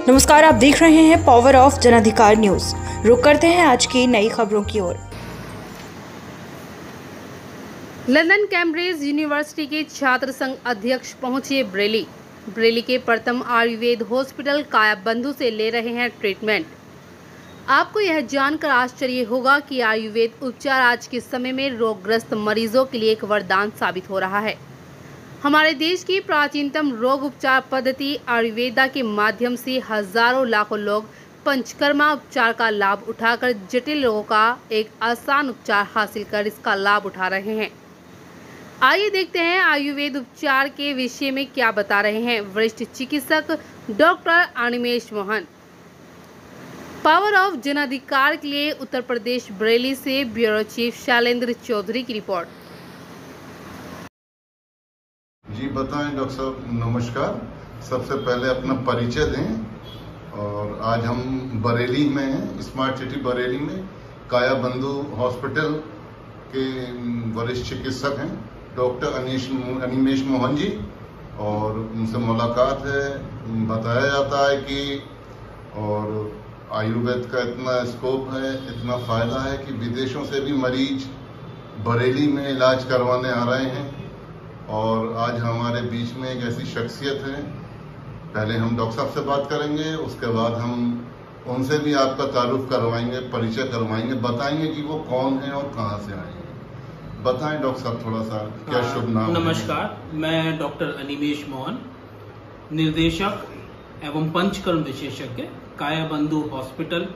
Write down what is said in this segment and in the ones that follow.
नमस्कार, आप देख रहे हैं पावर ऑफ जनाधिकार न्यूज। रुक करते हैं आज की नई खबरों की ओर। लंदन कैम्ब्रिज यूनिवर्सिटी के छात्र संघ अध्यक्ष पहुंचे बरेली के प्रथम आयुर्वेद हॉस्पिटल कायाबंधु से ले रहे हैं ट्रीटमेंट। आपको यह जानकर आश्चर्य होगा कि आयुर्वेद उपचार आज के समय में रोगग्रस्त मरीजों के लिए एक वरदान साबित हो रहा है। हमारे देश की प्राचीनतम रोग उपचार पद्धति आयुर्वेदा के माध्यम से हजारों लाखों लोग पंचकर्मा उपचार का लाभ उठाकर जटिल रोगों का एक आसान उपचार हासिल कर इसका लाभ उठा रहे हैं। आइए देखते हैं आयुर्वेद उपचार के विषय में क्या बता रहे हैं वरिष्ठ चिकित्सक doctor Animesh Mohan. Power of जनाधिकार के लिए उत्तर प्रदेश बरेली से ब्यूरो चीफ शैलेंद्र चौधरी की रिपोर्ट। जी बताएं डॉक्टर साहब, नमस्कार। सबसे पहले अपना परिचय दें। और आज हम बरेली में हैं, स्मार्ट सिटी बरेली में कायाबंधु हॉस्पिटल के वरिष्ठ चिकित्सक हैं डॉक्टर अनिमेश मोहन जी, और उनसे मुलाकात है। बताया जाता है कि और आयुर्वेद का इतना स्कोप है, इतना फायदा है कि विदेशों से भी मरीज बरेली में इलाज करवाने आ रहे हैं। और आज हमारे बीच में एक ऐसी शख्सियत है, पहले हम डॉक्टर साहब से बात करेंगे, उसके बाद हम उनसे भी आपका तारुफ करवाएंगे, परिचय करवाएंगे, बताएंगे कि वो कौन है और कहाँ से आए हैं। बताएं डॉक्टर साहब थोड़ा सा, क्या शुभ नाम? नमस्कार, मैं डॉक्टर अनिमेश मोहन, निर्देशक एवं पंचकर्म विशेषज्ञ, कायाबंधु हॉस्पिटल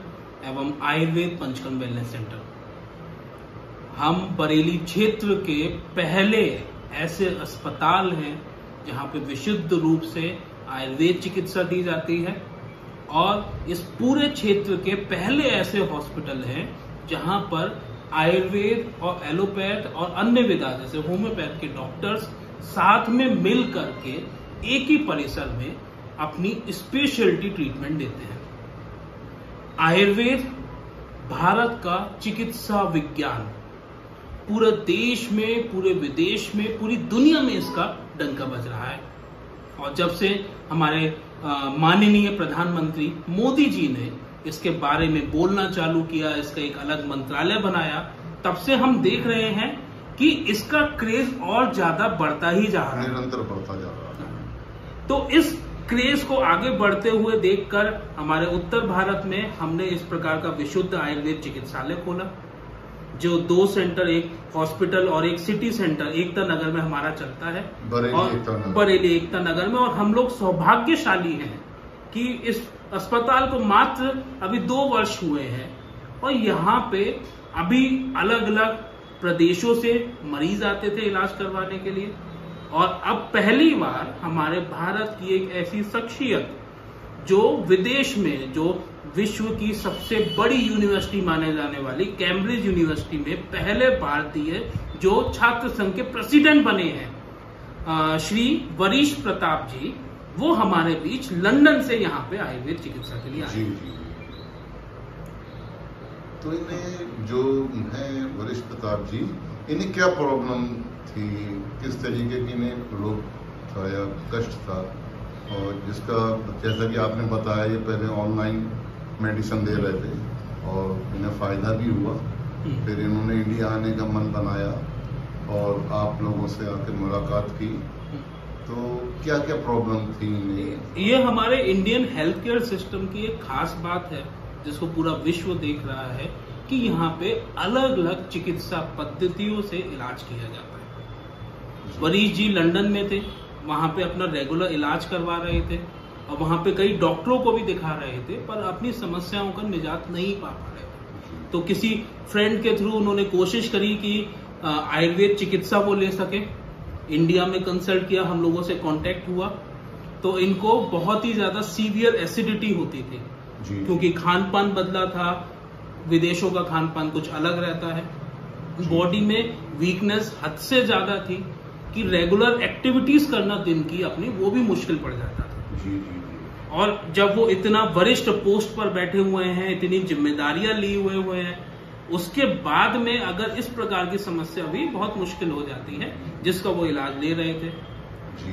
एवं आयुर्वेद पंचकर्म वेलनेस सेंटर। हम बरेली क्षेत्र के पहले ऐसे अस्पताल हैं जहां पे विशुद्ध रूप से आयुर्वेद चिकित्सा दी जाती है, और इस पूरे क्षेत्र के पहले ऐसे हॉस्पिटल हैं जहां पर आयुर्वेद और एलोपैथ और अन्य विधा जैसे होम्योपैथ के डॉक्टर्स साथ में मिल करके एक ही परिसर में अपनी स्पेशलिटी ट्रीटमेंट देते हैं। आयुर्वेद भारत का चिकित्सा विज्ञान पूरे देश में, पूरे विदेश में, पूरी दुनिया में इसका डंका बज रहा है। और जब से हमारे माननीय प्रधानमंत्री मोदी जी ने इसके बारे में बोलना चालू किया, इसका एक अलग मंत्रालय बनाया, तब से हम देख रहे हैं कि इसका क्रेज और ज्यादा बढ़ता ही जा रहा है, निरंतर बढ़ता जा रहा है। तो इस क्रेज को आगे बढ़ते हुए देखकर हमारे उत्तर भारत में हमने इस प्रकार का विशुद्ध आयुर्वेद चिकित्सालय खोला, जो 2 सेंटर, एक हॉस्पिटल और एक सिटी सेंटर एकता नगर में हमारा चलता है, बरेली एकता नगर में। और हम लोग सौभाग्यशाली हैं कि इस अस्पताल को मात्र अभी 2 वर्ष हुए हैं, और यहाँ पे अभी अलग अलग प्रदेशों से मरीज आते थे इलाज करवाने के लिए। और अब पहली बार हमारे भारत की एक ऐसी शख्सियत जो विदेश में, जो विश्व की सबसे बड़ी यूनिवर्सिटी माने जाने वाली कैम्ब्रिज यूनिवर्सिटी में पहले भारतीय जो छात्र संघ के प्रेसिडेंट बने हैं, श्री वरिष्ठ प्रताप जी, वो हमारे बीच लंदन से यहाँ पे आयुर्वेद चिकित्सा के लिए आए। तो इन्हें जो है वरिष्ठ प्रताप जी, इन्हें क्या प्रॉब्लम थी, किस तरीके की इन्हें रोग था या कष्ट था, और जिसका जैसा कि आपने बताया ये पहले ऑनलाइन मेडिसिन दे रहे थे और इन्हें फायदा भी हुआ, फिर इन्होंने इंडिया आने का मन बनाया और आप लोगों से आकर मुलाकात की, तो क्या क्या प्रॉब्लम थी इन्हें? ये हमारे इंडियन हेल्थ केयर सिस्टम की एक खास बात है जिसको पूरा विश्व देख रहा है कि यहाँ पे अलग अलग चिकित्सा पद्धतियों से इलाज किया जाता है। वरिष्ठ जी लंदन में थे, वहां पे अपना रेगुलर इलाज करवा रहे थे, और वहां पे कई डॉक्टरों को भी दिखा रहे थे, पर अपनी समस्याओं का निजात नहीं पा रहे थे। तो किसी फ्रेंड के थ्रू उन्होंने कोशिश करी कि आयुर्वेद चिकित्सा वो ले सके। इंडिया में कंसल्ट किया, हम लोगों से कांटेक्ट हुआ, तो इनको बहुत ही ज्यादा सीवियर एसिडिटी होती थी, क्योंकि खान पान बदला था, विदेशों का खान पान कुछ अलग रहता है। बॉडी में वीकनेस हद से ज्यादा थी कि रेगुलर एक्टिविटीज करना दिन की अपनी वो भी मुश्किल पड़ जाता था। और जब वो इतना वरिष्ठ पोस्ट पर बैठे हुए हैं, इतनी जिम्मेदारियां लिए हुए हैं, उसके बाद में अगर इस प्रकार की समस्या भी बहुत मुश्किल हो जाती है, जिसका वो इलाज ले रहे थे।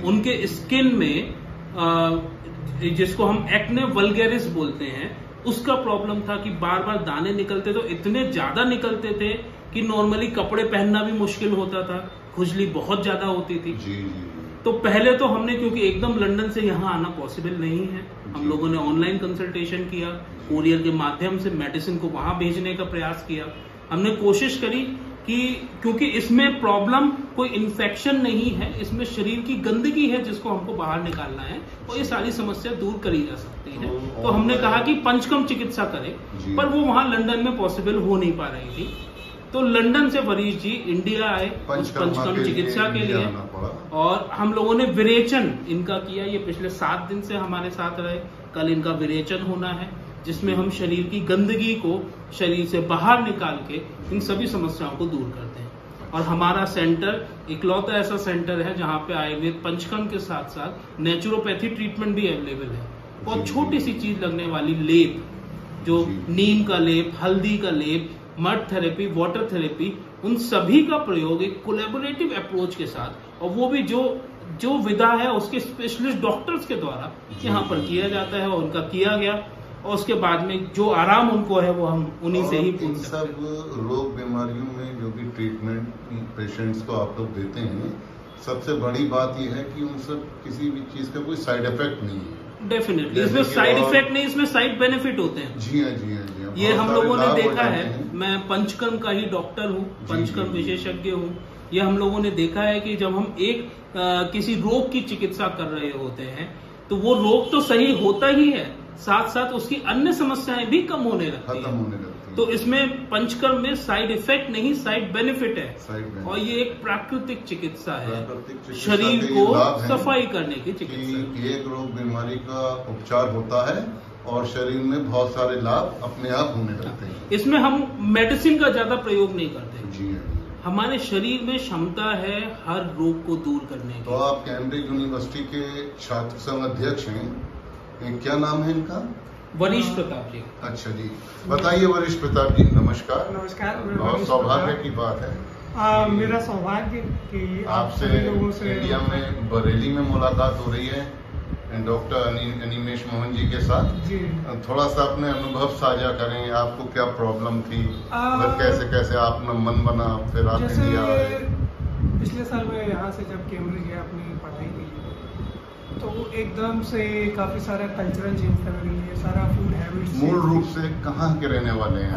उनके स्किन में जिसको हम एक्ने वल्गैरिस बोलते हैं, उसका प्रॉब्लम था कि बार बार दाने निकलते, तो इतने ज्यादा निकलते थे कि नॉर्मली कपड़े पहनना भी मुश्किल होता था, खुजली बहुत ज्यादा होती थी। जी। तो पहले तो हमने, क्योंकि एकदम लंदन से यहाँ आना पॉसिबल नहीं है, हम लोगों ने ऑनलाइन कंसल्टेशन किया, कोरियर के माध्यम से मेडिसिन को वहां भेजने का प्रयास किया। हमने कोशिश करी कि क्योंकि इसमें प्रॉब्लम कोई इन्फेक्शन नहीं है, इसमें शरीर की गंदगी है जिसको हमको बाहर निकालना है, और ये सारी समस्या दूर करी जा सकती है। तो हमने कहा कि पंचकर्म चिकित्सा करें, पर वो वहां लंदन में पॉसिबल हो नहीं पा रही थी। तो लंदन से वरीश जी इंडिया आए पंचकर्म चिकित्सा के लिए, और हम लोगों ने विरेचन इनका किया। ये पिछले 7 दिन से हमारे साथ रहे। कल इनका विरेचन होना है, जिसमें हम शरीर की गंदगी को शरीर से बाहर निकाल के इन सभी समस्याओं को दूर करते हैं। और हमारा सेंटर इकलौता ऐसा सेंटर है जहां पे आयुर्वेद पंचकर्म के साथ साथ नेचुरोपैथी ट्रीटमेंट भी अवेलेबल है। बहुत छोटी सी चीज लगने वाली लेप, जो नीम का लेप, हल्दी का लेप, मड थेरेपी, वाटर थेरेपी, उन सभी का प्रयोग एक कोलैबोरेटिव अप्रोच के साथ, और वो भी जो विधा है उसके स्पेशलिस्ट डॉक्टर्स के द्वारा यहाँ पर किया जाता है, और उनका किया गया। और उसके बाद में जो आराम उनको है वो हम उन्हीं से ही पूछ सकते हैं। सब रोग बीमारियों में जो भी ट्रीटमेंट पेशेंट्स को आप लोग देते हैं, सबसे बड़ी बात यह है कि उन सब किसी भी चीज का कोई साइड इफेक्ट नहीं है। डेफिनेटली इसमें साइड इफेक्ट नहीं, इसमें साइड बेनिफिट होते हैं। जी हाँ। ये हम लोगों ने देखा है। मैं पंचकर्म का ही डॉक्टर हूँ, पंचकर्म विशेषज्ञ हूँ। ये हम लोगों ने देखा है कि जब हम किसी रोग की चिकित्सा कर रहे होते हैं, तो वो रोग तो सही होता ही है, साथ साथ उसकी अन्य समस्याएं भी कम होने लगती हैं। तो इसमें पंचकर्म में साइड इफेक्ट नहीं, साइड बेनिफिट है। और ये एक प्राकृतिक चिकित्सा है, शरीर को सफाई करने की चिकित्सा। एक रोग बीमारी का उपचार होता है और शरीर में बहुत सारे लाभ अपने आप होने लगते हैं। इसमें हम मेडिसिन का ज्यादा प्रयोग नहीं करते। जी हाँ। हमारे शरीर में क्षमता है हर रोग को दूर करने की। तो आप कैम्ब्रिज यूनिवर्सिटी के छात्र संघ अध्यक्ष हैं, क्या नाम है इनका? वरीश प्रताप जी। अच्छा जी, बताइए वरीश प्रताप जी। नमस्कार। और सौभाग्य की बात है, मेरा सौभाग्य कि आपसे इंडिया में बरेली में मुलाकात हो रही है डॉक्टर अनिमेश मोहन जी के साथ। जी। थोड़ा सा अपने अनुभव साझा करें, आपको क्या प्रॉब्लम थी, कैसे कैसे आपने मन बना, फिर आप इंडिया आए। पिछले साल मैं यहाँ से जब कैम्ब्रिज गया अपनी पढ़ाई के लिए, तो एकदम से काफी सारा कल्चरल चेंज था मेरे लिए, सारा फूड हैबिट्स। मूल रूप से कहाँ के रहने वाले हैं?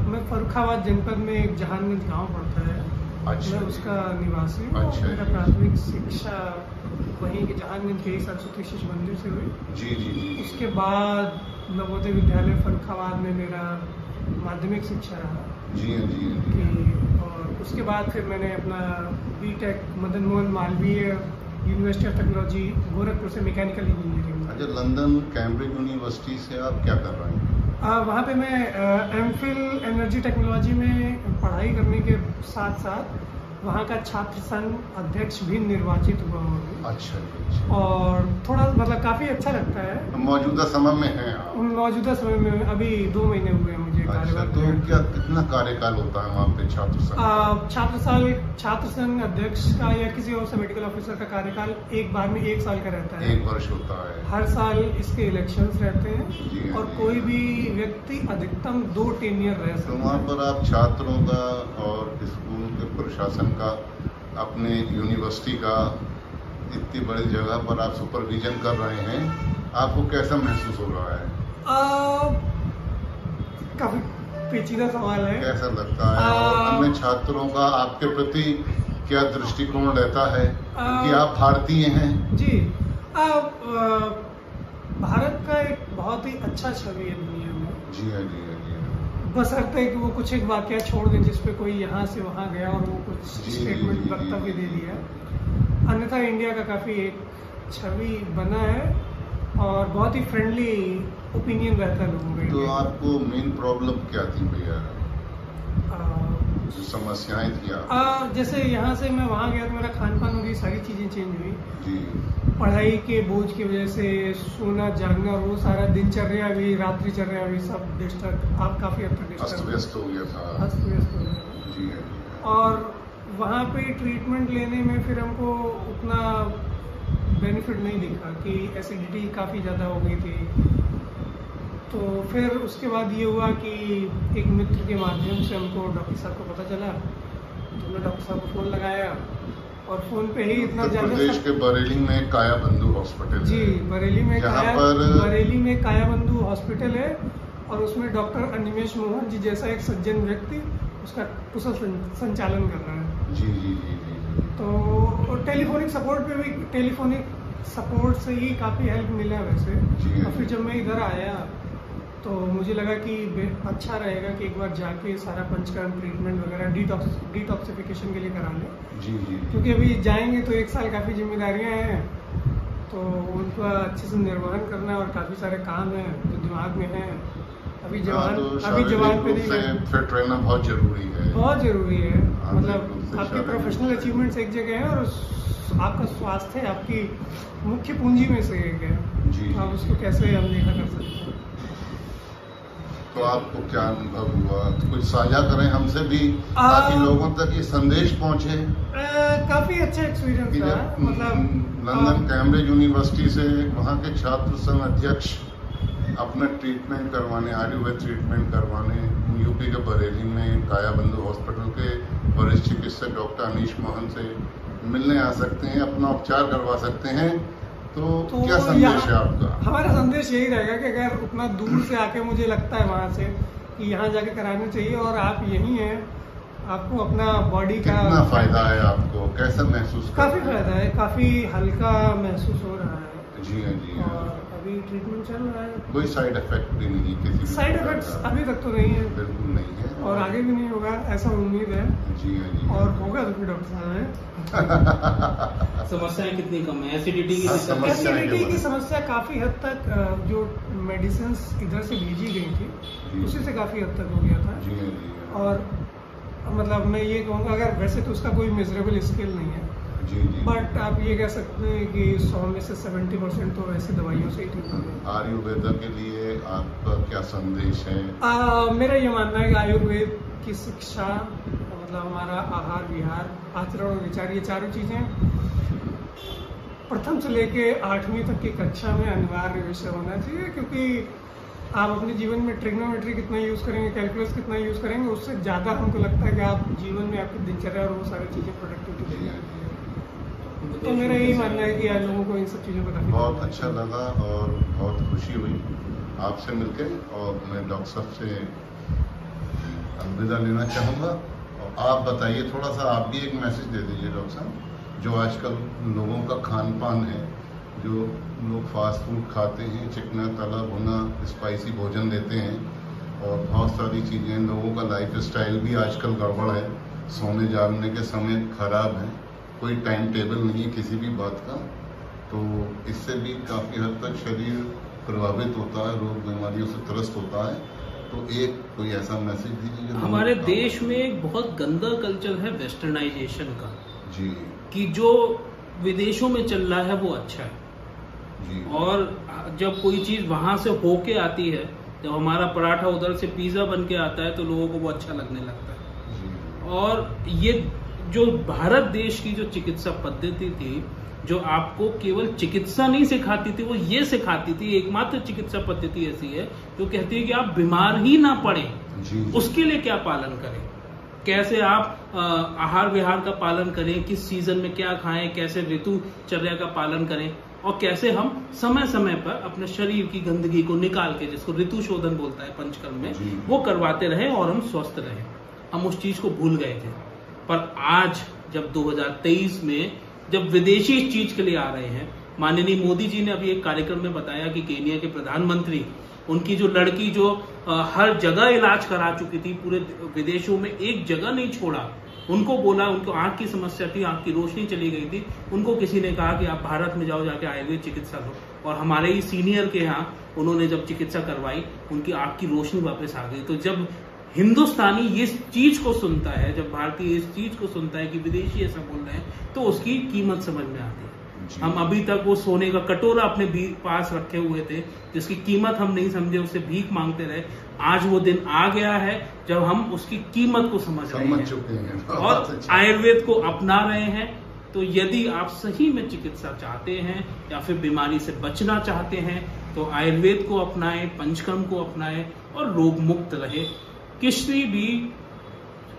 मैं फर्रुखाबाद जनपद में एक जहानगंज गांव पड़ता है। अच्छा। मैं उसका निवासी हूँ। अच्छा। मेरा प्राथमिक शिक्षा वहीं के जहानगंज के सरस्वती शिशु मंदिर से हुई। जी। उसके बाद नवोदय विद्यालय फर्रुखाबाद में मेरा माध्यमिक शिक्षा रहा। जी। और उसके बाद फिर मैंने अपना BTech Madan Mohan Malviya university of technology Gorakhpur से मैकेनिकल इंजीनियरिंग। अच्छा, लंदन कैम्ब्रिज यूनिवर्सिटी से आप क्या कर रहे हैं? वहाँ पे मैं एमफिल एनर्जी टेक्नोलॉजी में पढ़ाई करने के साथ साथ वहाँ का छात्र संघ अध्यक्ष भी निर्वाचित हुआ हूँ। अच्छा। और थोड़ा मतलब काफी अच्छा लगता है। मौजूदा समय में है आप? मौजूदा समय में अभी 2 महीने हुए मुझे कार्यभार। तो क्या कितना कार्यकाल होता है वहाँ पे छात्र संघ? छात्र संघ अध्यक्ष का या किसी और से मेडिकल ऑफिसर का कार्यकाल एक बार में 1 साल का रहता है। 1 वर्ष होता है। हर साल इसके इलेक्शंस रहते हैं, और कोई भी व्यक्ति अधिकतम 2 टेनियर रह सकता है। तो वहाँ पर आप छात्रों का और स्कूल के प्रशासन का, अपने यूनिवर्सिटी का, इतनी बड़ी जगह पर आप सुपरविजन कर रहे हैं, आपको कैसा महसूस हो रहा है? काफी पेचीदा सवाल है। कैसा लगता है? और अन्य छात्रों का आपके प्रति क्या दृष्टिकोण रहता है, कि आप भारतीय हैं? जी। भारत का एक बहुत ही अच्छा छवि है दुनिया में। जी हाँ। बशर्ते कि वो कुछ एक वाकया छोड़ दे जिसपे कोई यहाँ से वहाँ गया और वो कुछ स्टेटमेंट वक्तव्य दे दिया, अन्यथा इंडिया का काफी एक छवि बना है और बहुत ही फ्रेंडली ओपिनियन रहता है लोगों का। तो आपको मेन प्रॉब्लम क्या थी भैया, जो समस्याएं थी? जैसे यहाँ से मैं वहाँ गया तो मेरा खान पान और ये सारी चीजें चेंज हुई। जी। पढ़ाई के बोझ की वजह से सोना जागना, वो सारा दिनचर्या भी, रात्रिचर्या भी सब डिस्टर्ब, आप काफी हद तक अस्त व्यस्त हो गया था। अस्त व्यस्त हो गया। जी। और वहाँ पे ट्रीटमेंट लेने में फिर हमको उतना बेनिफिट नहीं दिखा कि एसिडिटी काफ़ी ज़्यादा हो गई थी। तो फिर उसके बाद ये हुआ कि एक मित्र के माध्यम से हमको डॉक्टर साहब को पता चला, तो हमने डॉक्टर साहब को फ़ोन लगाया और फ़ोन पे ही इतना उत्तर ज़्यादा प्रदेश के बरेली में काया बंधु हॉस्पिटल जी, बरेली में काया बंधु हॉस्पिटल है और उसमें डॉक्टर अनिमेश मोहन जी जैसा एक सज्जन व्यक्ति उसका कुशल संचालन कर रहा है। जी जी जी जी। तो टेलीफोनिक सपोर्ट से ही काफ़ी हेल्प मिला वैसे। और फिर जब मैं इधर आया तो मुझे लगा कि अच्छा रहेगा कि एक बार जाके सारा पंचकर्म ट्रीटमेंट वगैरह डिटॉक्सिफिकेशन के लिए करा लें। जी जी। क्योंकि अभी जाएंगे तो 1 साल काफ़ी जिम्मेदारियां हैं, तो उनका अच्छे से निर्वहन करना और काफ़ी सारे काम हैं जो दिमाग में हैं। अभी जवान पे नहीं, फिट रहना बहुत जरूरी है। बहुत जरूरी है। मतलब आपकी प्रोफेशनल अचीवमेंट्स एक जगह है और आपका स्वास्थ्य आपकी मुख्य पूंजी में से एक है। जी। तो आप उसको कैसे अनदेखा कर सकते हैं। तो आपको क्या अनुभव हुआ, तो कुछ साझा करें हमसे भी ताकि लोगों तक ये संदेश पहुंचे। काफी अच्छा एक्सपीरियंस था। मतलब लंदन कैम्ब्रिज यूनिवर्सिटी से वहाँ के छात्र संघ अध्यक्ष अपना ट्रीटमेंट करवाने, आयुर्वेद ट्रीटमेंट करवाने यूपी के बरेली में काया बंधु हॉस्पिटल के वरिष्ठ चिकित्सक डॉक्टर अनीश मोहन से मिलने आ सकते हैं, अपना उपचार करवा सकते हैं। तो क्या संदेश है आपका? हमारा संदेश यही रहेगा कि अगर उतना दूर से आके मुझे लगता है वहाँ से कि यहाँ जाके कराना चाहिए और आप यहीं हैं, आपको अपना बॉडी का कितना फायदा है आपको, कैसा महसूस? काफी फायदा है, काफी हल्का महसूस हो रहा है। जी हाँ जी हाँ। और अभी ट्रीटमेंट चल रहा है। कोई साइड इफेक्ट भी नहीं, किसी साइड इफेक्ट्स अभी तक तो नहीं है, बिल्कुल नहीं है और आगे भी नहीं होगा ऐसा उम्मीद है। जी हाँ जी। और होगा तो फिर डॉक्टर साहब है। समस्याएं कितनी कम है? एसिडिटी की समस्या काफी हद तक जो मेडिसिन इधर से भेजी गई थी उसी से काफी हद तक हो गया था। जी हाँ जी। और मतलब मैं ये कहूँगा, अगर वैसे तो उसका कोई मेजरेबल स्केल नहीं है, जी जी, बट आप ये कह सकते हैं कि 100 में से 70% तो ऐसी दवाइयों से ही ठीक हो गए। आयुर्वेद के लिए आपका क्या संदेश है? मेरा ये मानना है कि आयुर्वेद की शिक्षा, मतलब हमारा आहार विहार, आचरण और विचार, ये चारों चीजें प्रथम से लेके 8वीं तक की कक्षा में अनिवार्य विषय होना चाहिए। क्योंकि आप अपने जीवन में ट्रिग्नोमेट्री कितना यूज करेंगे, कैलकुलस कितना यूज करेंगे, उससे ज्यादा हमको लगता है कि आप जीवन में आपकी दिनचर्या और वो सारी चीजें प्रोडक्टिविटी देंगे। तो मेरा यही मानना है कि आज लोगों को इन सब चीज़ों का बहुत अच्छा लगा और बहुत खुशी हुई आपसे मिलकर, और मैं डॉक्टर साहब से अलविदा लेना चाहूँगा। और आप बताइए, थोड़ा सा आप भी एक मैसेज दे दीजिए डॉक्टर साहब। जो आजकल लोगों का खान पान है, जो लोग फास्ट फूड खाते हैं, चिकना तला भुना स्पाइसी भोजन लेते हैं, और बहुत सारी चीज़ें, लोगों का लाइफ स्टाइल भी आजकल गड़बड़ है, सोने जागने के समय खराब है, कोई टाइम टेबल नहीं है किसी भी बात का, तो इससे भी काफ़ी हद तक शरीर प्रभावित होता है, रोग बीमारियों से त्रस्त होता है। तो एक कोई ऐसा मैसेज दीजिए। हमारे देश में एक बहुत गंदा कल्चर है वेस्टर्नाइजेशन का जी, कि जो विदेशों में चल रहा है वो अच्छा है जी। और जब कोई चीज वहां से होके आती है, जब हमारा पराठा उधर से पिज्जा बन के आता है तो लोगों को वो अच्छा लगने लगता है जी। और ये जो भारत देश की जो चिकित्सा पद्धति थी, जो आपको केवल चिकित्सा नहीं सिखाती थी, वो ये सिखाती थी, एकमात्र चिकित्सा पद्धति ऐसी है जो कहती है कि आप बीमार ही ना पड़े, उसके लिए क्या पालन करें, कैसे आप आहार विहार का पालन करें, किस सीजन में क्या खाएं, कैसे ऋतुचर्या का पालन करें, और कैसे हम समय समय पर अपने शरीर की गंदगी को निकाल के, जिसको ऋतु शोधन बोलता है पंचकर्म में, वो करवाते रहे और हम स्वस्थ रहे। हम उस चीज को भूल गए थे, पर आज जब 2023 में जब विदेशी इस चीज के लिए आ रहे हैं, माननीय मोदी जी ने अभी एक कार्यक्रम में बताया कि केनिया के प्रधानमंत्री, उनकी जो लड़की जो हर जगह इलाज करा चुकी थी, पूरे विदेशों में एक जगह नहीं छोड़ा, उनको बोला, उनको आंख की समस्या थी, आंख की रोशनी चली गई थी, उनको किसी ने कहा कि आप भारत में जाओ, जाके आयुर्वेद चिकित्सा लो, और हमारे ही सीनियर के यहाँ उन्होंने जब चिकित्सा करवाई, उनकी आंख की रोशनी वापस आ गई। तो जब हिंदुस्तानी इस चीज को सुनता है, जब भारतीय इस चीज को सुनता है कि विदेशी ऐसा बोल रहे हैं, तो उसकी कीमत समझ में आती है। हम अभी तक वो सोने का कटोरा अपने पास रखे हुए थे, जिसकी कीमत हम नहीं समझे, उससे भीख मांगते रहे। आज वो दिन आ गया है जब हम उसकी कीमत को समझ रहे हैं और आयुर्वेद को अपना रहे हैं, तो यदि आप सही में चिकित्सा चाहते हैं या फिर बीमारी से बचना चाहते हैं तो आयुर्वेद को अपनाएं, पंचकर्म को अपनाएं और रोग मुक्त रहे। किसी भी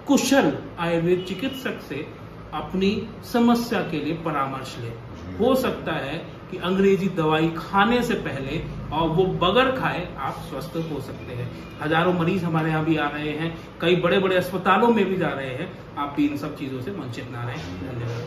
कुशल आयुर्वेद चिकित्सक से अपनी समस्या के लिए परामर्श लें। हो सकता है कि अंग्रेजी दवाई खाने से पहले और वो बगैर खाए आप स्वस्थ हो सकते हैं। हजारों मरीज हमारे यहाँ भी आ रहे हैं, कई बड़े बड़े अस्पतालों में भी जा रहे हैं। आप भी इन सब चीजों से वंचित ना रहें। धन्यवाद।